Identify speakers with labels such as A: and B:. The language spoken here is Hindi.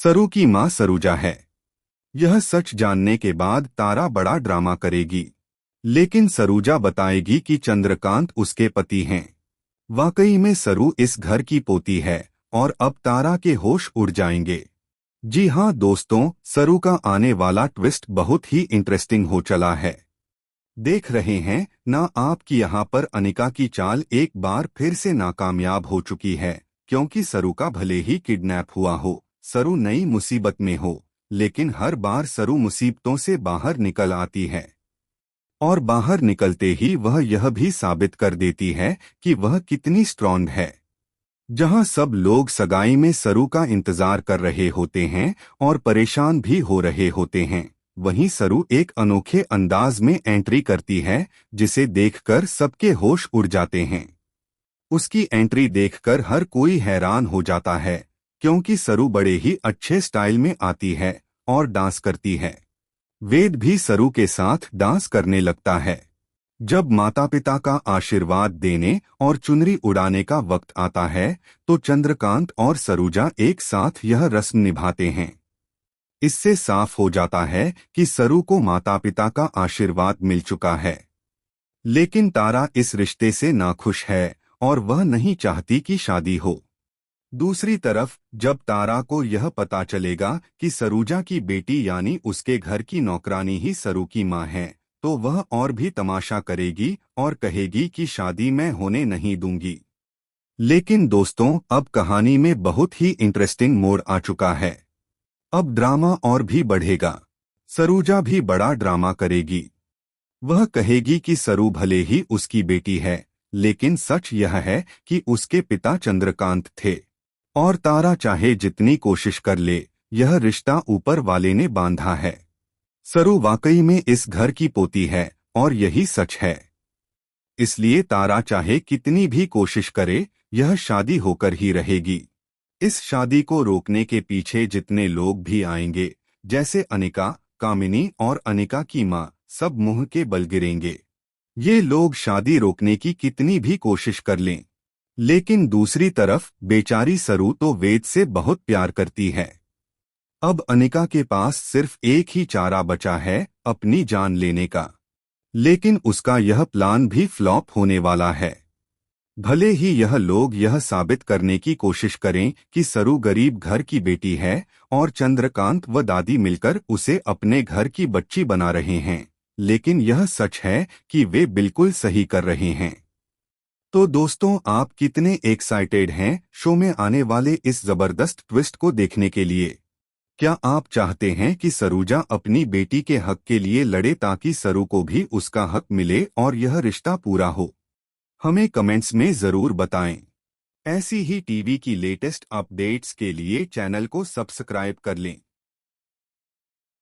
A: सरू की मां सरूजा है। यह सच जानने के बाद तारा बड़ा ड्रामा करेगी, लेकिन सरूजा बताएगी कि चंद्रकांत उसके पति हैं। वाकई में सरू इस घर की पोती है और अब तारा के होश उड़ जाएंगे। जी हाँ दोस्तों, सरू का आने वाला ट्विस्ट बहुत ही इंटरेस्टिंग हो चला है। देख रहे हैं ना आप कि यहाँ पर अनिका की चाल एक बार फिर से नाकामयाब हो चुकी है, क्योंकि सरू का भले ही किडनैप हुआ हो, सरू नई मुसीबत में हो, लेकिन हर बार सरू मुसीबतों से बाहर निकल आती है। और बाहर निकलते ही वह यह भी साबित कर देती है कि वह कितनी स्ट्रॉन्ग है। जहां सब लोग सगाई में सरू का इंतजार कर रहे होते हैं और परेशान भी हो रहे होते हैं, वहीं सरू एक अनोखे अंदाज में एंट्री करती है, जिसे देखकर सबके होश उड़ जाते हैं। उसकी एंट्री देखकर हर कोई हैरान हो जाता है, क्योंकि सरू बड़े ही अच्छे स्टाइल में आती है और डांस करती है। वेद भी सरू के साथ डांस करने लगता है। जब माता पिता का आशीर्वाद देने और चुनरी उड़ाने का वक्त आता है, तो चंद्रकांत और सरूजा एक साथ यह रस्म निभाते हैं। इससे साफ हो जाता है कि सरू को माता पिता का आशीर्वाद मिल चुका है। लेकिन तारा इस रिश्ते से नाखुश है और वह नहीं चाहती कि शादी हो। दूसरी तरफ जब तारा को यह पता चलेगा कि सरूजा की बेटी यानी उसके घर की नौकरानी ही सरू की मां है, तो वह और भी तमाशा करेगी और कहेगी कि शादी मैं होने नहीं दूंगी। लेकिन दोस्तों, अब कहानी में बहुत ही इंटरेस्टिंग मोड़ आ चुका है। अब ड्रामा और भी बढ़ेगा। सरूजा भी बड़ा ड्रामा करेगी। वह कहेगी कि सरू भले ही उसकी बेटी है, लेकिन सच यह है कि उसके पिता चंद्रकांत थे। और तारा चाहे जितनी कोशिश कर ले, यह रिश्ता ऊपर वाले ने बांधा है। सरू वाकई में इस घर की पोती है और यही सच है। इसलिए तारा चाहे कितनी भी कोशिश करे, यह शादी होकर ही रहेगी। इस शादी को रोकने के पीछे जितने लोग भी आएंगे, जैसे अनिका, कामिनी और अनिका की मां, सब मुंह के बल गिरेंगे। ये लोग शादी रोकने की कितनी भी कोशिश कर लें, लेकिन दूसरी तरफ बेचारी सरू तो वेद से बहुत प्यार करती है। अब अनिका के पास सिर्फ एक ही चारा बचा है, अपनी जान लेने का। लेकिन उसका यह प्लान भी फ्लॉप होने वाला है। भले ही यह लोग यह साबित करने की कोशिश करें कि सरू गरीब घर की बेटी है और चंद्रकांत व दादी मिलकर उसे अपने घर की बच्ची बना रहे हैं, लेकिन यह सच है कि वे बिल्कुल सही कर रहे हैं। तो दोस्तों, आप कितने एक्साइटेड हैं शो में आने वाले इस जबरदस्त ट्विस्ट को देखने के लिए? क्या आप चाहते हैं कि सरूजा अपनी बेटी के हक के लिए लड़े ताकि सरू को भी उसका हक मिले और यह रिश्ता पूरा हो? हमें कमेंट्स में जरूर बताएं। ऐसी ही टीवी की लेटेस्ट अपडेट्स के लिए चैनल को सब्सक्राइब कर लें।